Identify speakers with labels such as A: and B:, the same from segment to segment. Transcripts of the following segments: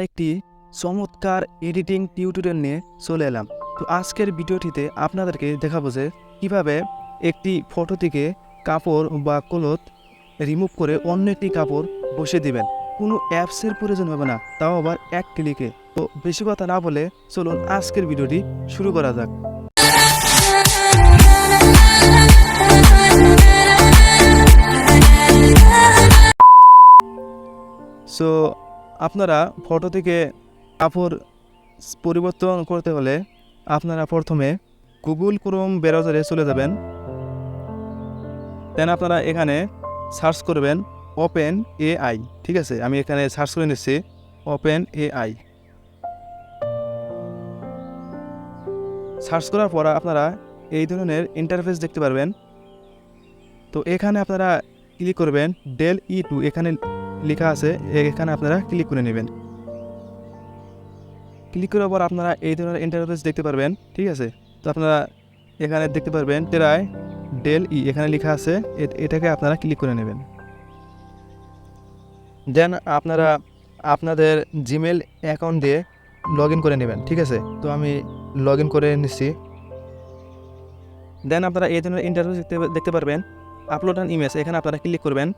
A: একটি চমৎকার editing tutorial নিয়ে চলে এলাম। তো আজকের ভিডিওটিতে আপনাদেরকে দেখাবো যে কীভাবে একটি ফটো থেকে কাপড় বা ক্লথ রিমুভ করে অন্য একটি কাপড় বসিয়ে দিবেন। কোনো অ্যাপসের প্রয়োজন হবে না, তাও আবার এক ক্লিকে। তো বেশি কথা না বলে চলুন আজকের ভিডিওটি শুরু করা যাক। সো আপনারা ফটো থেকে কাপড় পরিবর্তন করতে হলে আপনারা প্রথমে গুগল ক্রোম ব্রাউজারে চলে যাবেন। দেন আপনারা এখানে সার্চ করবেন ওপেন এআই। ঠিক আছে, আমি এখানে সার্চ করে নিচ্ছি ওপেন এআই। সার্চ করার পর আপনারা এই ধরনের ইন্টারফেস দেখতে পারবেন। তো এখানে আপনারা ক্লিক করবেন ডেল E2, এখানে লেখা আছে, এখানে আপনারা ক্লিক করে নেবেন। ক্লিক করার পর আপনারা এই ধরনের ইন্টারফেস দেখতে পারবেন। ঠিক আছে, তো আপনারা এখানে দেখতে পারবেন ট্রাই ডেল ই, এখানে লেখা আছে, এটাকে আপনারা ক্লিক করে নেবেন। দেন আপনারা আপনাদের জিমেল অ্যাকাউন্ট দিয়ে লগ ইন করে নেবেন। ঠিক আছে, তো আমি লগ ইন করে নিচ্ছি। দেন আপনারা এই ধরনের ইন্টারফেস দেখতে পারবেন আপলোড অ্যান ইমেজ, এখানে আপনারা ক্লিক করবেন।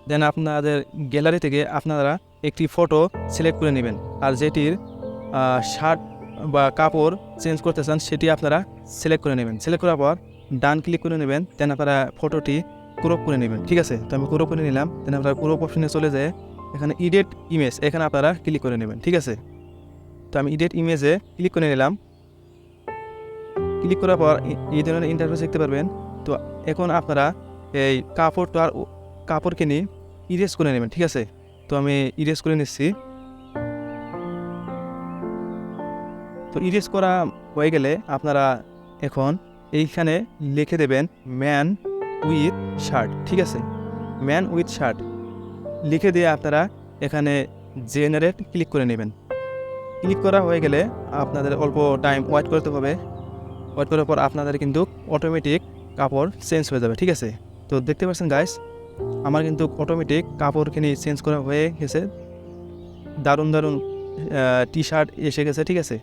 A: দেন আপনাদের গ্যালারি থেকে আপনারা একটি ফটো সিলেক্ট করে নেবেন, আর যেটির শার্ট বা কাপড় চেঞ্জ করতে চান সেটি আপনারা সিলেক্ট করে নেবেন। সিলেক্ট করার পর ডান ক্লিক করে নেবেন। দেন আপনারা ফটোটি ক্রপ করে নেবেন। ঠিক আছে, তো আমি ক্রপ করে নিলাম। দেন আপনারা ক্রপ অপশনে চলে যায় এখানে এডিট ইমেজ, এখানে আপনারা ক্লিক করে নেবেন। ঠিক আছে, তো আমি এডিট ইমেজে ক্লিক করে নিলাম। ক্লিক করার পর এই ধরনের ইন্টারফেস দেখতে পারবেন। তো এখন আপনারা এই কাপড়কে নিয়ে ইরেজ করে নেবেন। ঠিক আছে, তো আমি ইরেজ করে নিচ্ছি। তো ইরেজ করা হয়ে গেলে আপনারা এখন এইখানে লিখে দেবেন ম্যান উইথ শার্ট। ঠিক আছে, ম্যান উইথ শার্ট লিখে দিয়ে আপনারা এখানে জেনারেট ক্লিক করে নেবেন। ক্লিক করা হয়ে গেলে আপনাদের অল্প টাইম ওয়েট করতে হবে। ওয়েট করার পর আপনাদের কিন্তু অটোমেটিক কাপড় চেঞ্জ হয়ে যাবে। ঠিক আছে, তো দেখতে পাচ্ছেন গাইস, আমার কিন্তু অটোমেটিক কাপড় কিনে চেঞ্জ করা হয়ে গেছে। দারুণ দারুণ টি শার্ট এসে গেছে। ঠিক আছে,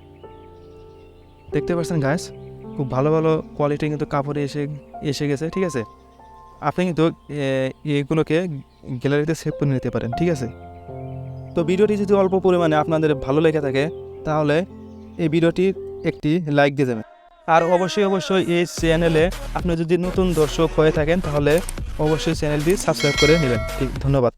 A: দেখতে পাচ্ছেন গাইস, খুব ভালো ভালো কোয়ালিটি কিন্তু কাপড় এসে গেছে। ঠিক আছে, আপনি কিন্তু এগুলোকে গ্যালারিতে সেভ করে নিতে পারেন। ঠিক আছে, তো ভিডিওটি যদি অল্প পরিমাণে আপনাদের ভালো লেগে থাকে তাহলে এই ভিডিওটি একটি লাইক দিয়ে যাবেন। আর অবশ্যই এই চ্যানেলে আপনি যদি নতুন দর্শক হয়ে থাকেন তাহলে অবশ্যই চ্যানেলটি সাবস্ক্রাইব করে নেবেন। ঠিক, ধন্যবাদ।